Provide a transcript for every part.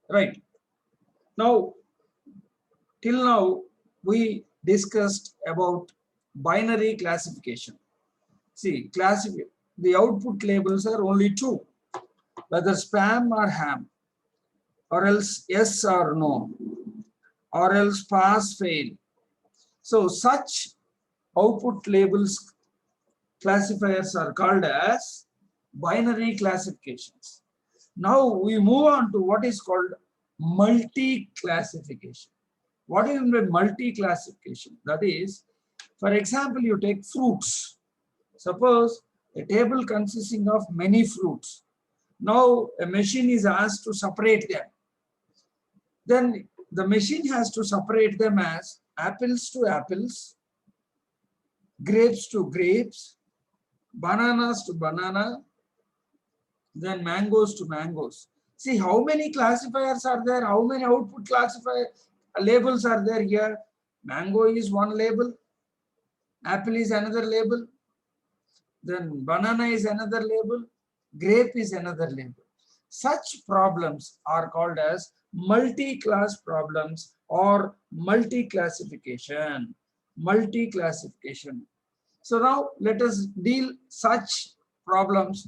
Right. Now, till now, we discussed about binary classification. See, the output labels are only two, whether spam or ham, or else yes or no, or else pass fail. So such output labels classifiers are called as binary classifications. Now we move on to what is called multi-classification. What do you mean by multi-classification? That is, for example, you take fruits. Suppose a table consisting of many fruits. Now a machine is asked to separate them. Then the machine has to separate them as apples to apples, grapes to grapes, bananas to banana, then mangoes to mangoes. See how many classifiers are there, how many output classifier labels are there here. Mango is one label, apple is another label, then banana is another label, grape is another label. Such problems are called as multi-class problems or multi-classification. Multi-classification. So now let us deal such problems,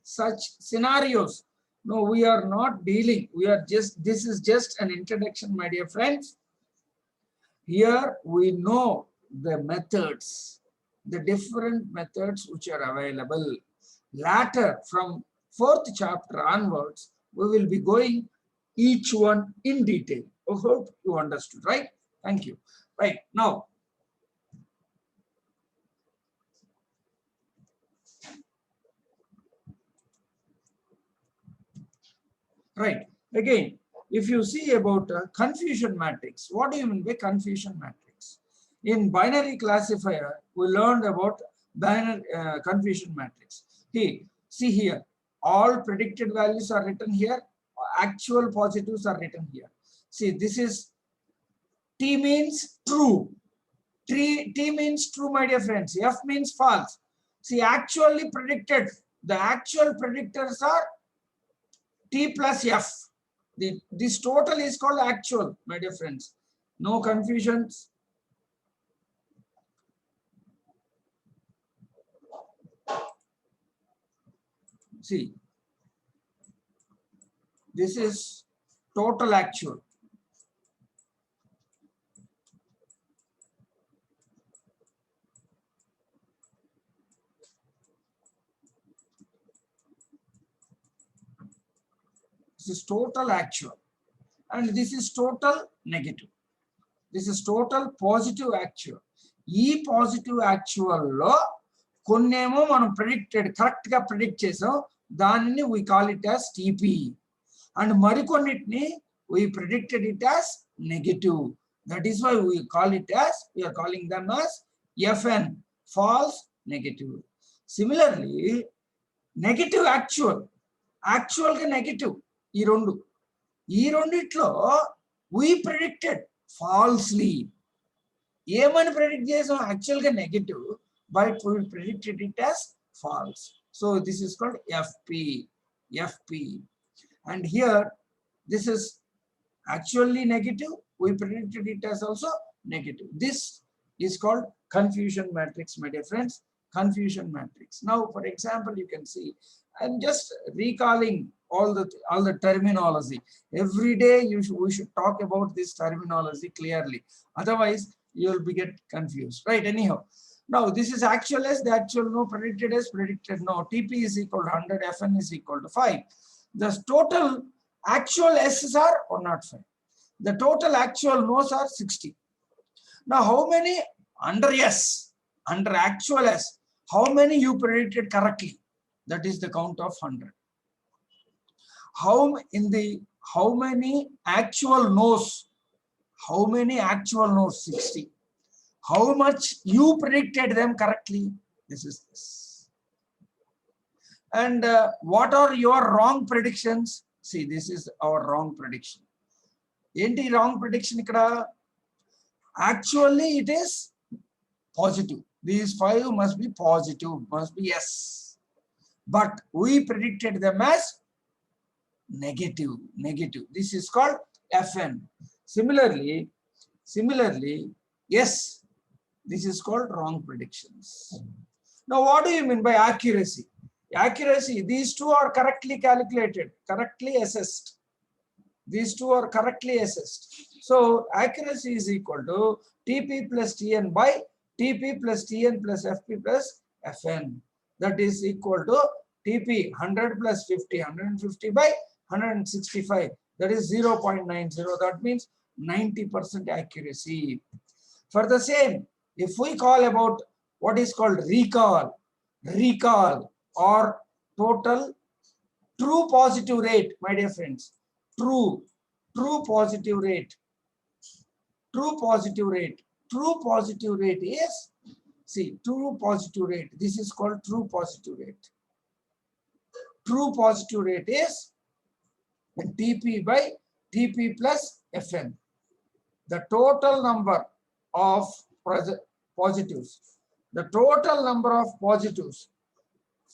such scenarios. No, we are not dealing. We are just, this is just an introduction, my dear friends. Here we know the methods, the different methods which are available. Later, from 4th chapter onwards, we will be going each one in detail. I hope you understood, right? Thank you. Right, now, right, again, if you see about confusion matrix, what do you mean by confusion matrix? In binary classifier, we learned about binary confusion matrix. See here, all predicted values are written here, actual positives are written here. See, this is T means true. T means true, my dear friends. F means false. See, actually predicted, the actual predictors are T plus F. This total is called actual, my dear friends. No confusions. See, this is total actual. This is total actual. And this is total negative. This is total positive actual. ఈ positive యాక్చువల్లో కొన్నేమో మనం predicted కరెక్ట్గా predict చేసాం, దానిని we call it as TP. And మరికొన్నిటిని we predicted it as negative. That is why we call it as, we are calling them as FN, false negative. Similarly negative actual, యాక్చువల్గా negative, ఈ రెండిట్లో we predicted falsely. ఏమని predict చేసాం? యాక్చువల్గా negative, but we predicted it as false. So this is called FP. And here this is actually negative, we predicted it as also negative. This is called confusion matrix, my dear friends. Confusion matrix. Now for example, you can see I'm just recalling all the terminology. Every day we should talk about this terminology clearly, otherwise you will be get confused, right? Anyhow, now this is actual S, the actual no, predicted S, predicted no. TP is equal to 100, Fn is equal to 5. The total actual S's are 105. The total actual no's are 60. Now how many under S, under actual S, how many you predicted correctly? That is the count of 100. How many actual no's? How many actual no's? 60. How much you predicted them correctly? This is this. And what are your wrong predictions? See, this is our wrong prediction. Enti wrong prediction ikkada? Actually it is positive. These 5 must be positive, must be yes. But we predicted them as negative. This is called Fn. Similarly, yes, this is called wrong predictions. Now, what do you mean by accuracy? Accuracy, these two are correctly calculated, correctly assessed. These two are correctly assessed. So, accuracy is equal to Tp plus Tn by Tp plus Tn plus Fp plus Fn. That is equal to Tp 100 plus 50, 150 by 165. That is 0.90. That means 90% accuracy. For the same, if we call about what is called recall or total true positive rate, my dear friends, true positive rate is, see, true positive rate, this is called true positive rate. True positive rate is Tp by Tp plus Fn. The total number of positives. The total number of positives.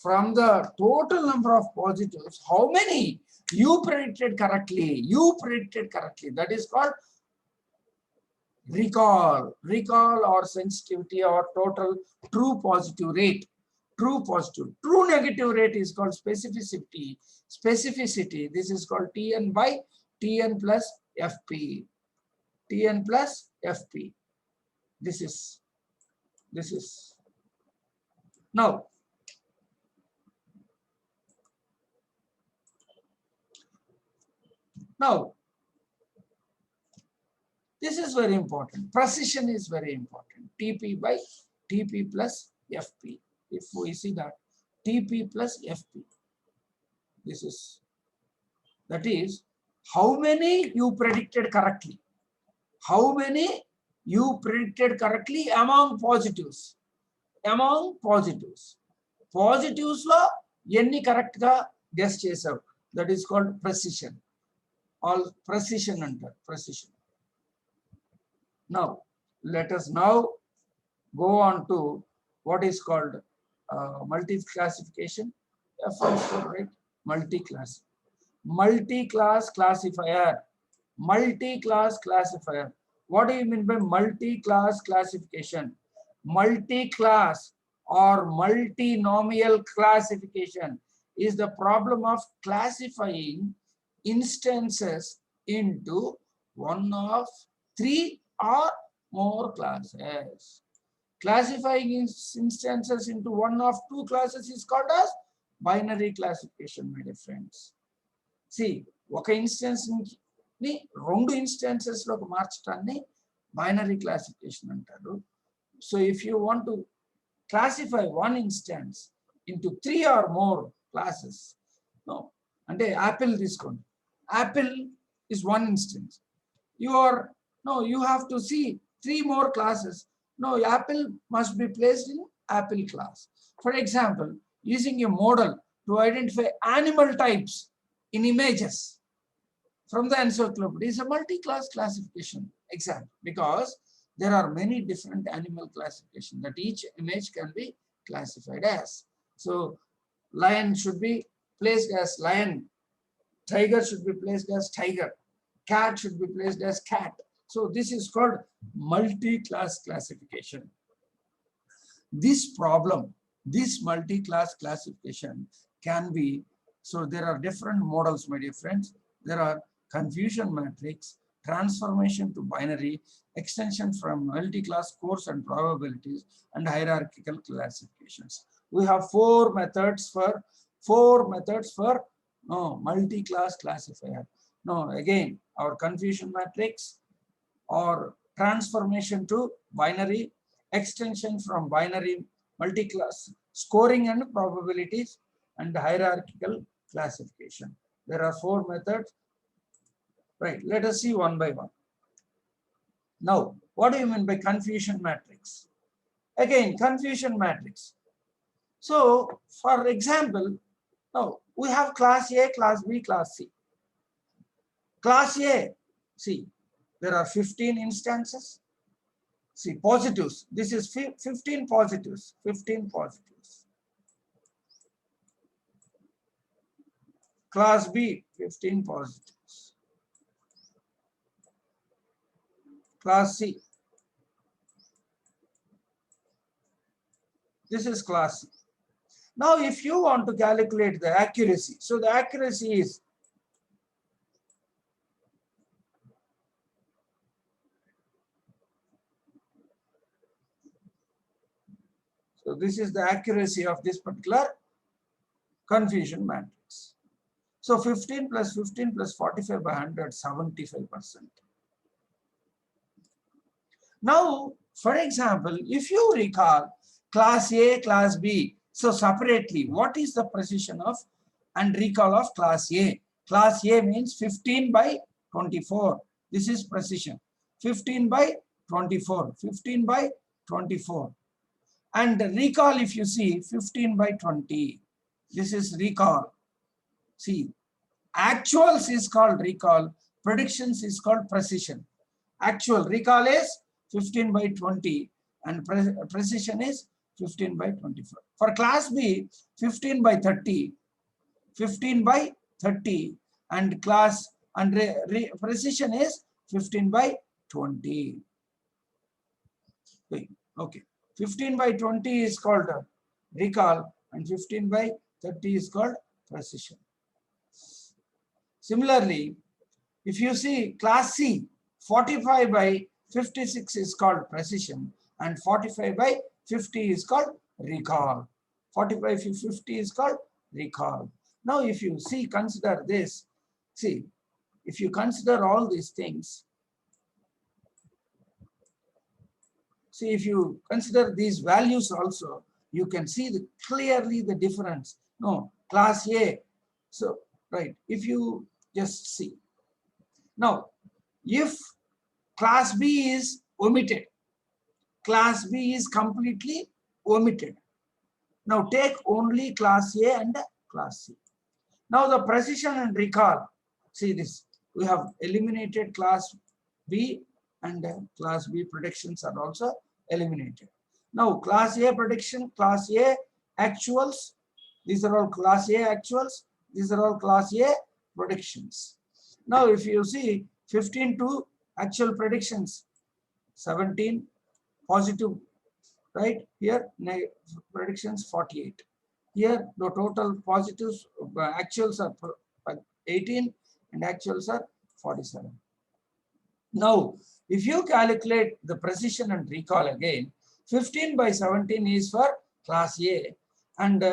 From the total number of positives, how many you predicted correctly? That is called recall or sensitivity or total true positive rate. True negative rate is called specificity. This is called Tn by Tn plus Fp. This is now. This is very important. Precision is very important. Tp by Tp plus Fp. If we see that Tp plus Fp, that is how many you predicted correctly. How many you predicted correctly among positives. Positives lo enni correct ga guess chesavu. That is called precision. All precision under precision. Now, let us now go on to what is called multi-classification. Right? Multi-class classifier. Multi-class classifier. What do you mean by multi-class classification? Multi-class or multinomial classification is the problem of classifying instances into one of three or more classes. Classifying instances into one of two classes is called as binary classification, my dear friends. See, one instance ni rendu instances lo marchtanni binary classification antaru. So if you want to classify one instance into three or more classes, no, ante apple తీసుకోండి. Apple is one instance. You have to see three more classes. No, apple must be placed in apple class. For example, using a model to identify animal types in images from the encyclopedia is a multi-class classification example, because there are many different animal classifications that each image can be classified as. So lion should be placed as lion, tiger should be placed as tiger, cat should be placed as cat. So this is called multi-class classification. This problem, this multi-class classification can be, so there are different models, my dear friends. There are confusion matrix, transformation to binary, extension from multi-class scores and probabilities, and hierarchical classifications. We have four methods for multi-class classifier. No, again, our confusion matrix or transformation to binary, extension from binary, multi-class scoring and probabilities, and hierarchical classification. There are four methods. Right, let us see one by one. Now, what do you mean by confusion matrix? Again, confusion matrix. So, for example, now we have class A, class B, class C. Class A, see, there are 15 instances. See, positives. This is 15 positives. 15 positives. Class B, 15 positives. Class C. This is class C. Now, if you want to calculate the accuracy, so the accuracy is so this is the accuracy of this particular confusion matrix. So 15 plus 15 plus 45 by 100, 75%. Now, for example, if you recall class A, class B, so separately, what is the precision of and recall of class A? Class A means 15 by 24. This is precision. 15 by 24. 15 by 24. And recall, if you see, 15 by 20. This is recall. See, actuals is called recall. Predictions is called precision. Actual recall is 15 by 20 and precision is 15 by 24. For class B, 15 by 30, 15 by 30 and class and precision is 15 by 20. Okay, 15 by 20 is called recall and 15 by 30 is called precision. Similarly, if you see class C, 45 by 56 is called precision and 45 by 50 is called recall. 45 by 50 is called recall. Now, if you see, consider this. See, if you consider all these things, see, if you consider these values also, you can see clearly the difference. No, class A. So, right, if you just see. Now, if class B is omitted, class B is completely omitted. Now, take only class A and class C. Now, the precision and recall, see this, we have eliminated class B and class B predictions are also eliminated. Now, class A prediction, class A actuals, these are all class A actuals, these are all class A predictions. Now, if you see 15 to actual predictions, 17 positive, right? Here, predictions 48. Here, the total positives, actuals are 18 and actuals are 47. Now, if you calculate the precision and recall again, 15 by 17 is for class A and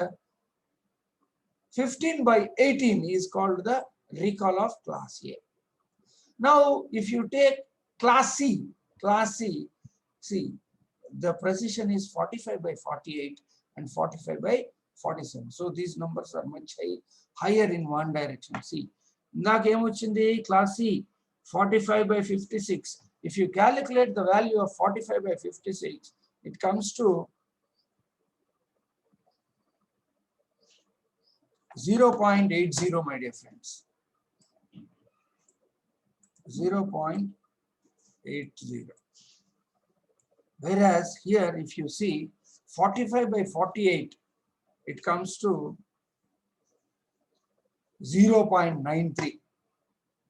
15 by 18 is called the recall of class A. Now, if you take class C, see, the precision is 45 by 48 and 45 by 47. So these numbers are much higher in one direction. See, class C, 45 by 56. If you calculate the value of 45 by 56, it comes to 0.80, my dear friends. 0.80. Whereas here, if you see 45 by 48, it comes to 0.93.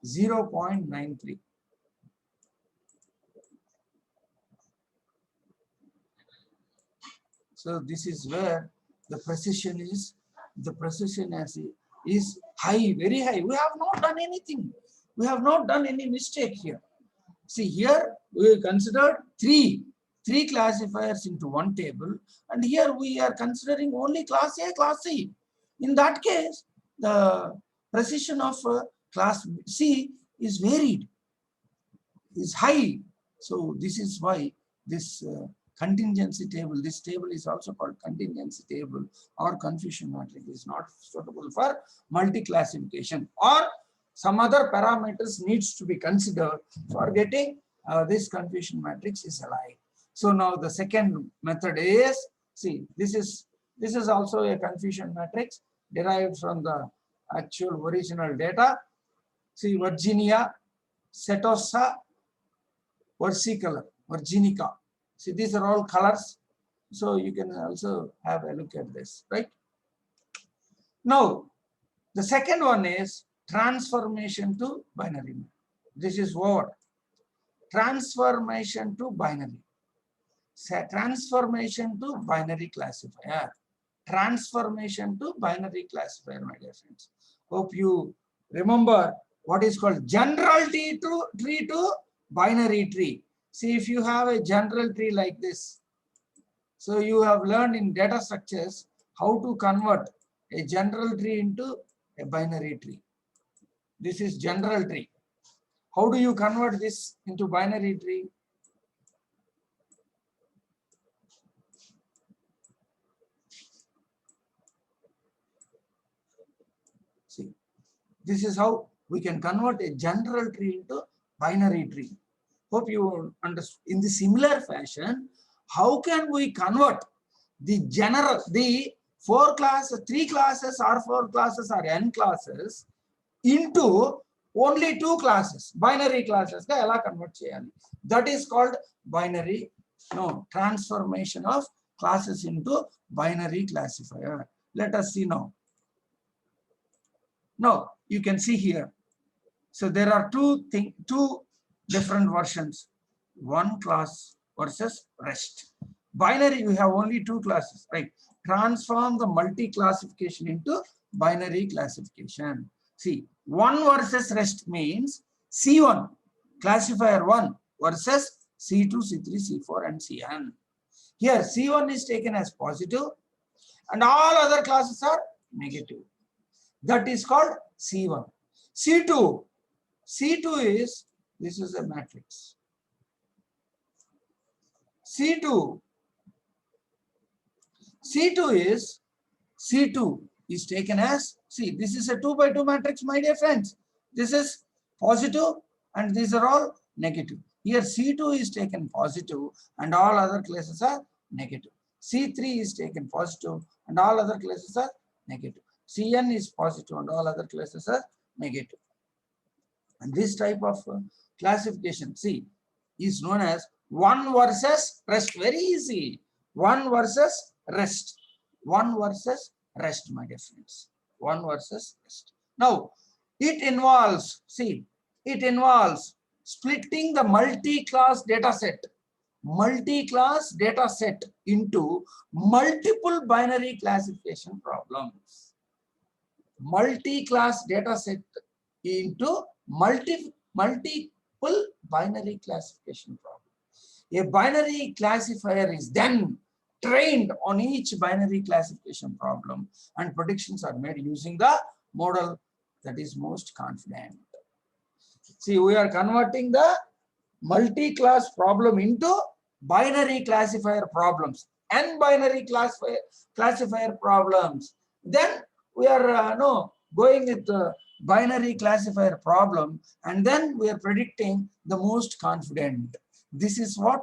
0.93. So this is where the precision is, is high, very high. We have not done anything. We have not done any mistake here. See, here we considered three classifiers into one table, and here we are considering only class A, class C. In that case, the precision of class C is varied, is high. So this is why this contingency table, this table is also called contingency table or confusion matrix, is not suitable for multi-classification, or some other parameters needs to be considered for getting this confusion matrix is alive. So now the second method is, see, this is also a confusion matrix derived from the actual original data. See, Virginia, Setosa, versicolor, Virginica. See, these are all colors. So you can also have a look at this, right? Now, The second one is transformation to binary. This is over. Transformation to binary. Transformation to binary classifier. Transformation to binary classifier, my dear friends. Hope you remember what is called general tree to binary tree. See, if you have a general tree like this, so you have learned in data structures how to convert a general tree into a binary tree. This is general tree. How do you convert this into binary tree? See, this is how we can convert a general tree into binary tree. Hope you understand. In the similar fashion, how can we convert the general, the three classes or four classes or n classes into only two classes, binary classes? Convert that is called binary, transformation of classes into binary classifier. Let us see now. Now you can see here. So there are two different versions. One class versus rest. Binary, we have only two classes, right? Transform the multi-classification into binary classification. See, one versus rest means C1, classifier 1 versus C2, C3, C4 and Cn. Here C1 is taken as positive and all other classes are negative. That is called C1. C2 is, this is a matrix. C2 is taken as, see, this is a 2 by 2 matrix, my dear friends. This is positive and these are all negative. Here C2 is taken positive and all other classes are negative. C3 is taken positive and all other classes are negative. Cn is positive and all other classes are negative. And this type of classification, see, is known as one versus rest. Very easy. One versus rest. One versus rest, my dear friends. One versus rest. Now, it involves, see, it involves splitting the multi-class data set. Multi-class data set into multiple binary classification problems. Multi-class data set into multiple binary classification problem. A binary classifier is then trained on each binary classification problem and predictions are made using the model that is most confident. See, we are converting the multi-class problem into binary classifier problems and binary classifier problems. Then we are going with the binary classifier problem and then we are predicting the most confident. This is what?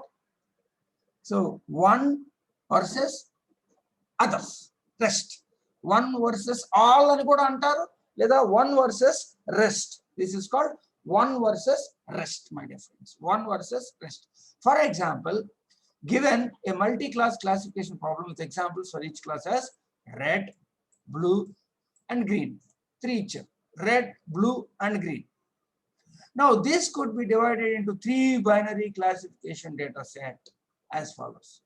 So one versus others, rest. One versus all ani kuda antaru, leda one versus rest. This is called one versus rest, my dear friends. One versus rest. For example, given a multi-class classification problem with examples for each class as red, blue, and green. Three each. Red, blue, and green. Now, this could be divided into three binary classification data set as follows.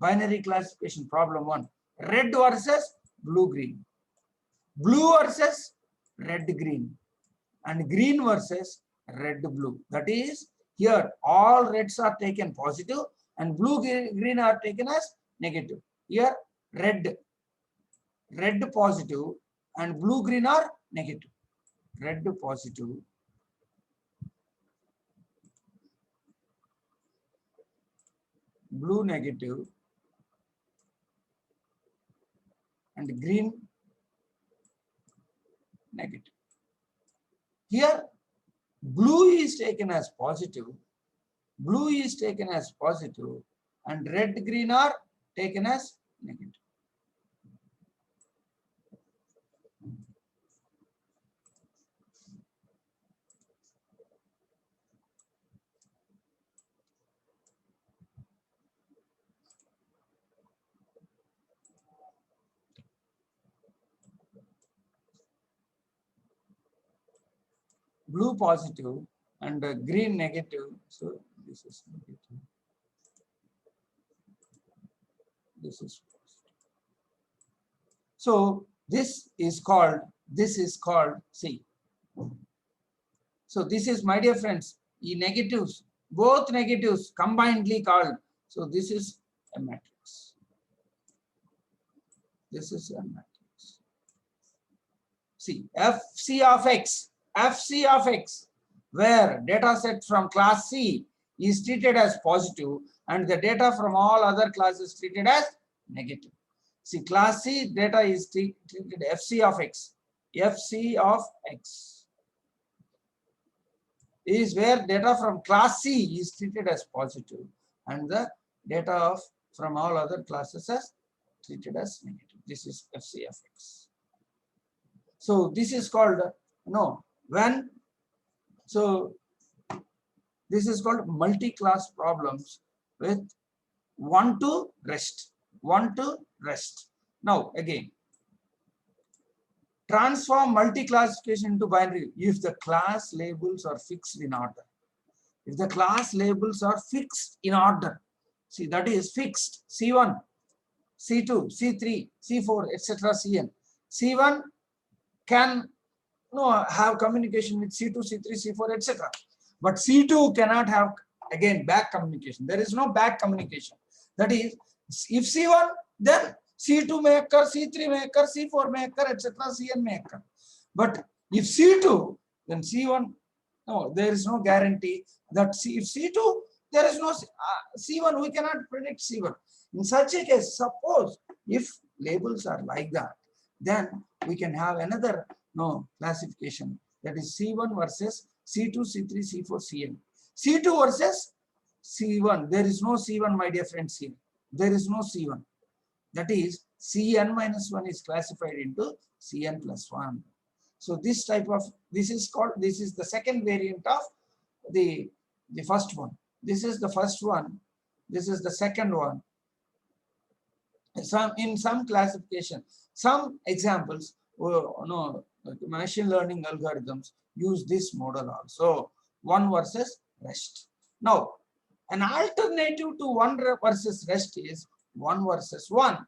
Binary classification problem 1, red versus blue, green. Blue versus red, green. And green versus red, blue. That is, here all reds are taken positive and blue, green are taken as negative. Here red positive and blue, green are negative. Red positive, blue negative, and green negative. Here blue is taken as positive, blue is taken as positive, and red, green are taken as negative. blue positive and green negative. So this is negative. This is positive. So this is called, see. So this is, my dear friends, the negatives, both negatives combinedly called. So this is a matrix. This is a matrix. See, FC of X, where data set from class C is treated as positive and the data from all other classes treated as negative. See, class C data is treated FC of X. FC of X is where data from class C is treated as positive and the data from all other classes as treated as negative. This is FC of X. So this is called, this is called multi-class problems with one to rest. Now again, transform multi-classification into binary if the class labels are fixed in order. If the class labels are fixed in order, see, that is fixed, C1, C2, C3, C4, etc. Cn. C1 can have communication with C2, C3, C4, etc. But C2 cannot have, again, back communication. There is no back communication. That is, if C1, then C2 may occur, C3 may occur, C4 may occur, etc. Cn may occur. But if C2, then C1, no, there is no guarantee that if C2, there is no C1, we cannot predict C1. In such a case, suppose if labels are like that, then we can have another classification, that is C1 versus C2, C3, C4, Cn. C2 versus C1. There is no C1, my dear friends, here. There is no C1. That is, Cn minus 1 is classified into Cn plus 1. So this type of, this is the second variant of the first one. This is the first one. This is the second one. In some classification, some examples, machine learning algorithms use this model also, one versus rest. Now, an alternative to one versus rest is one versus one,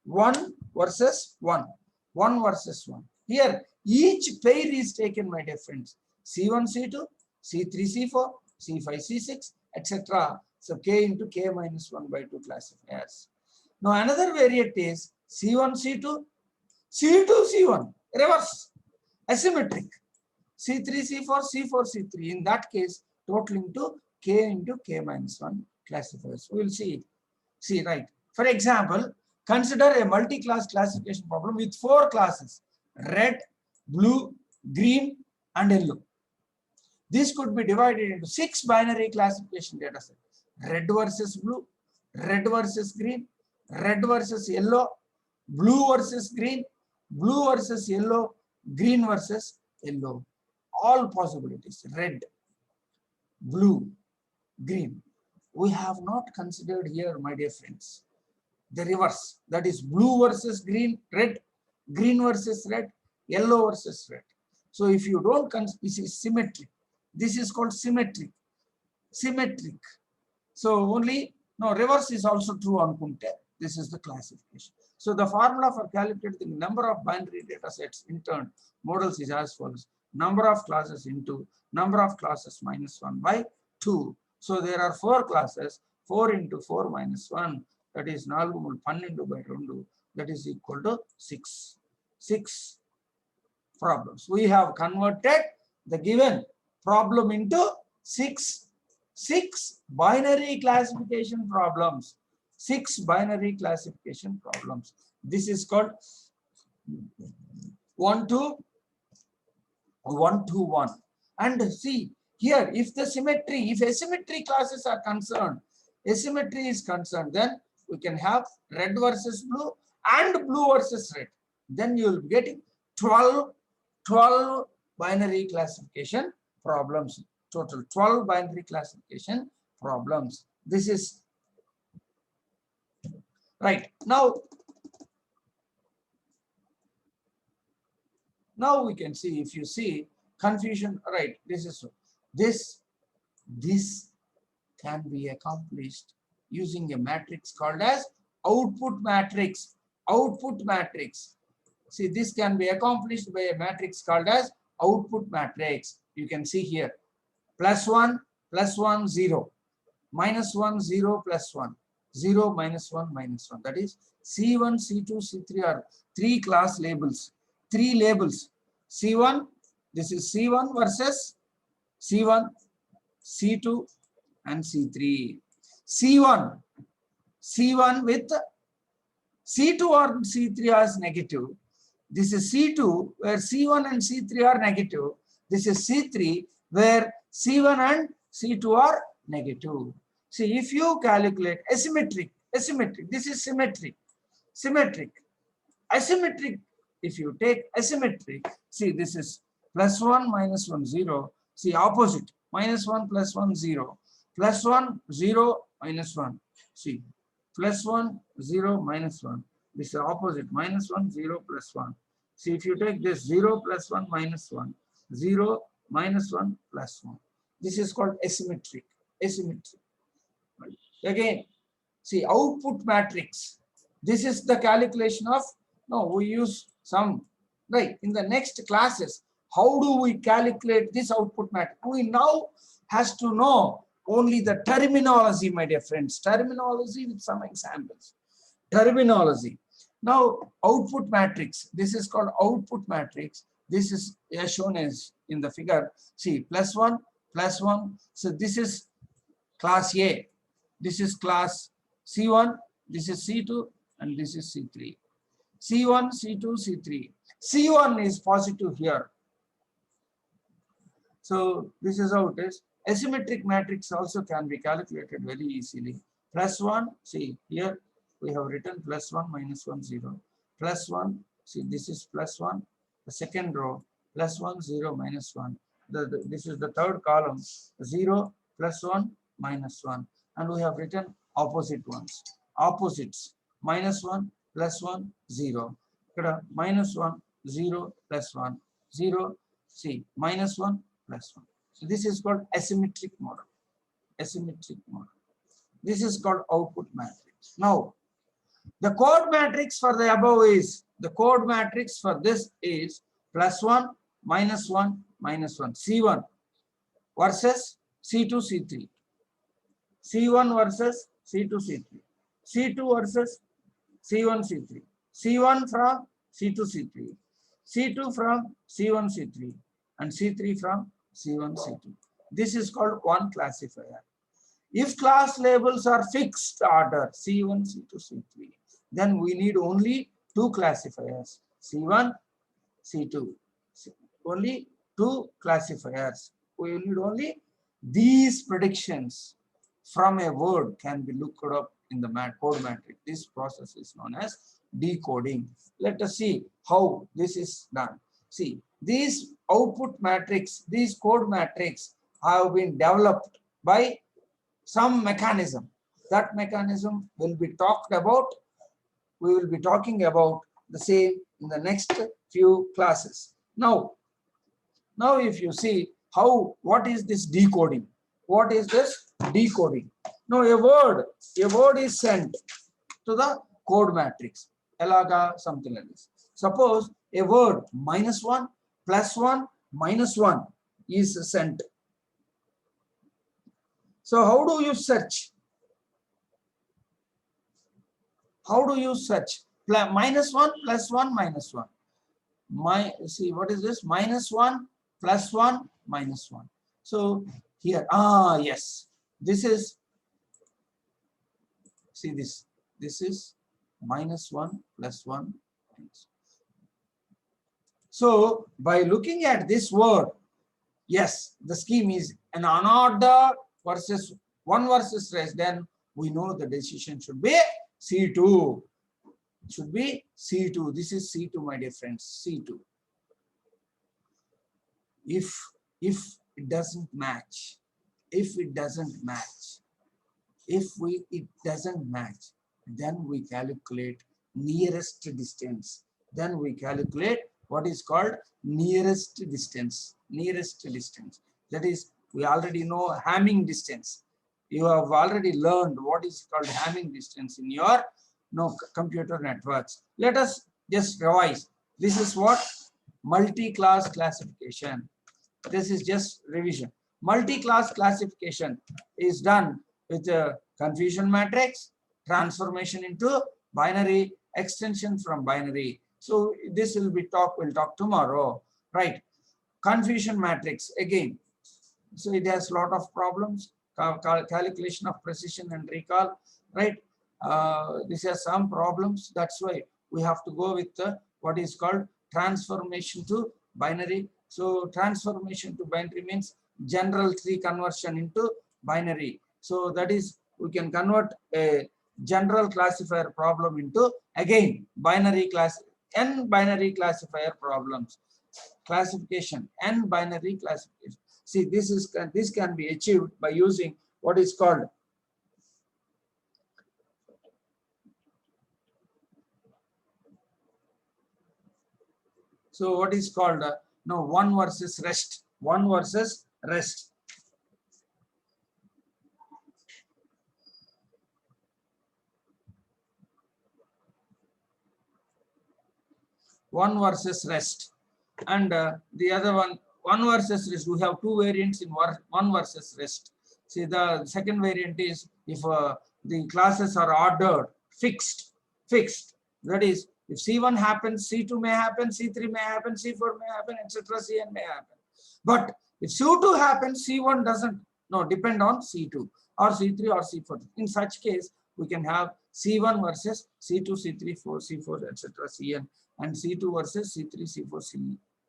one versus one, one versus one. Here, each pair is taken, my dear friends, C1, C2, C3, C4, C5, C6, etc. So K into K minus 1 by 2 classifiers. Now another variant is C1, C2, C2, C1, reverse, asymmetric, C3, C4, C4, C3. In that case, totaling to K into K minus 1 classifiers. We will see. See, right. For example, consider a multi-class classification problem with 4 classes, red, blue, green, and yellow. This could be divided into 6 binary classification data sets. Red versus blue, red versus green, red versus yellow, blue versus green, blue versus yellow, green versus yellow. All possibilities, red, blue, green. We have not considered here, my dear friends, the reverse. That is blue versus green, red, green versus red, yellow versus red. So if you don't consider, this is symmetric. This is called symmetric. Symmetric. So only, reverse is also true on Kunte. This is the classification. So the formula for calculating the number of binary data sets in turn models is as follows. Number of classes into number of classes minus 1 by 2. So there are 4 classes, 4 into 4 minus 1, that is 4 12 by 2, that is equal to 6. 6 problems. We have converted the given problem into 6 binary classification problems. 6 binary classification problems. This is called 1 to 1. And see here, if the symmetry, if asymmetry classes are concerned, asymmetry is concerned, then we can have red versus blue and blue versus red. Then you will be getting 12 binary classification problems. Total 12 binary classification problems. This is right. Now we can see, if you see, confusion, right? This is so. This can be accomplished using a matrix called as output matrix. Output matrix. See, this can be accomplished by a matrix called as output matrix. You can see here, +1, +1, 0, -1, 0, +1, 0, -1, -1. That is C1, C2, C3 are three class labels, three labels. C1, this is C1 versus C1, C2, and C3. C1 with C2 or C3 as negative. This is C2 where C1 and C3 are negative. This is C3 where C1 and C2 are negative. See, if you calculate asymmetric, this is symmetric, asymmetric. If you take asymmetric, see, this is +1, -1, 0. See, opposite, -1, +1, 0, +1, 0, -1. See, +1, 0, -1. This is opposite, -1, 0, +1. See, if you take this 0, +1, -1, 0, -1, +1. This is called asymmetric. Right. Again, see, output matrix. This is the calculation of, no, we use some, right? In the next classes, how do we calculate this output matrix? We now has to know only the terminology, my dear friends. Terminology with some examples. Terminology. Now, output matrix. This is called output matrix. This is as shown as in the figure. See, +1, +1. So this is class A. This is class C1. This is C2, and this is C3. C1, C2, C3. C1 is positive here. So this is how it is. Asymmetric matrix also can be calculated very easily. +1, see here we have written +1, -1, 0. +1, see this is +1. The second row, +1, 0, -1. This is the third column, 0, +1, -1. And we have written opposite ones. Opposites, -1, +1, 0. -1, 0, +1, 0. See, -1, +1. So this is called asymmetric model. Asymmetric model. This is called output matrix. Now, the code matrix for the above is, the code matrix for this is +1, -1, -1. C1 versus C2, C3. C1 versus C2, C3. C2 versus C1, C3. C1 from C2, C3. C2 from C1, C3. And C3 from C1, C2. This is called one classifier. If class labels are fixed order, C1, C2, C3, then we need only two classifiers, C1, C2. Only two classifiers. We need only these predictions from a word can be looked up in the code matrix. This process is known as decoding. Let us see how this is done. See, these output matrix, these code matrix have been developed by some mechanism. That mechanism will be talked about. We will be talking about the same in the next few classes. Now if you see what is this decoding? What is this decoding? Now a word is sent to the code matrix. Elaga, something like this. Suppose a word -1, +1, -1 is sent. So how do you search? How do you search? -1, +1, -1. See, what is this? -1, +1, -1. So here, yes, this is, see this is -1, +1, -1. So by looking at this word, yes, the scheme is an unordered versus one versus rest, then we know the decision should be C2. It should be C2. This is C2, my dear friends, C2. If it doesn't match, it doesn't match, then we calculate nearest distance. Then we calculate what is called nearest distance. Nearest distance. That is, we already know Hamming distance. You have already learned what is called Hamming distance in your computer networks. Let us just revise. This is what multi-class classification. This is just revision. Multi-class classification is done with a confusion matrix, transformation into binary, extension from binary. So this will be we'll talk tomorrow, right? Confusion matrix again. So it has a lot of problems, calculation of precision and recall, right? This has some problems. That's why we have to go with what is called transformation to binary. So transformation to binary means general tree conversion into binary. So that is, we can convert a general classifier problem into again binary class, n binary classifier problems. Classification, n binary classification. See, this can be achieved by using what is called one versus rest. One versus rest. One versus rest. And the other one versus rest. We have two variants in one versus rest. See, the second variant is if the classes are ordered, fixed. That is, if C1 happens, C2 may happen, C3 may happen, C4 may happen, etc. Cn may happen. But if C2 happens, C1 doesn't depend on C2 or C3 or C4. In such case, we can have C1 versus C2, C3, C4, etc. Cn, and C2 versus C3, C4,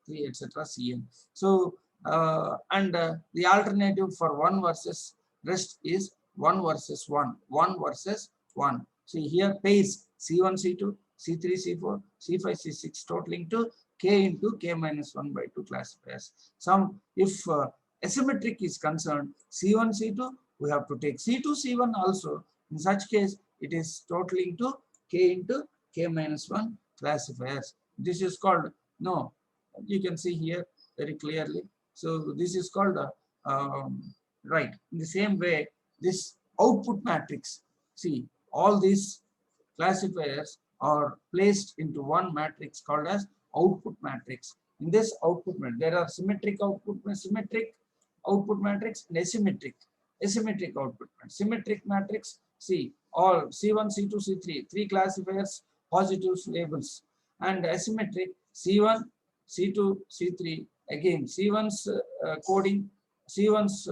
C3, etc. Cn. So, the alternative for one versus rest is 1 versus 1. 1 versus 1. See here, pairs C1, C2, C3, C4, C5, C6 totaling to k into k minus 1 by 2 classifiers. If asymmetric is concerned, C1, C2, we have to take C2, C1 also. In such case, it is totaling to k into k minus 1 classifiers. This is called, you can see here very clearly. So this is called, right. In the same way, this output matrix, see, all these classifiers are placed into one matrix called as output matrix. In this output matrix, there are symmetric output matrix and asymmetric output matrix. Symmetric matrix, see, all C1, C2, C3, three classifiers, positives, labels, and asymmetric C1, C2, C3, again C1's coding, C1's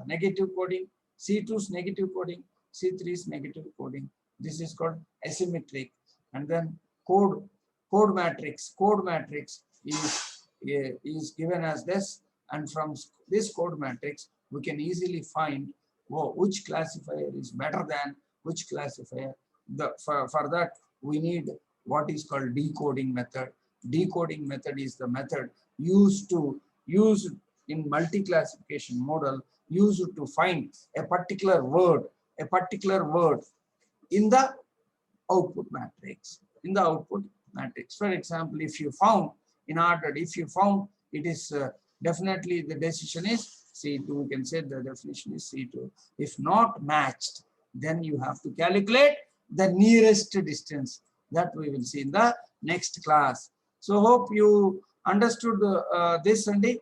negative coding, C2's negative coding, C3's negative coding. This is called asymmetric. And then code matrix is given as this, and from this code matrix we can easily find which classifier is better than which classifier. For that we need what is called decoding method. Decoding method is the method used in multi-classification model, used to find a particular word in the output matrix. For example, if you found it is definitely the decision is C2, we can say the definition is C2. If not matched, then you have to calculate the nearest distance. That we will see in the next class. So hope you understood this, Sunday.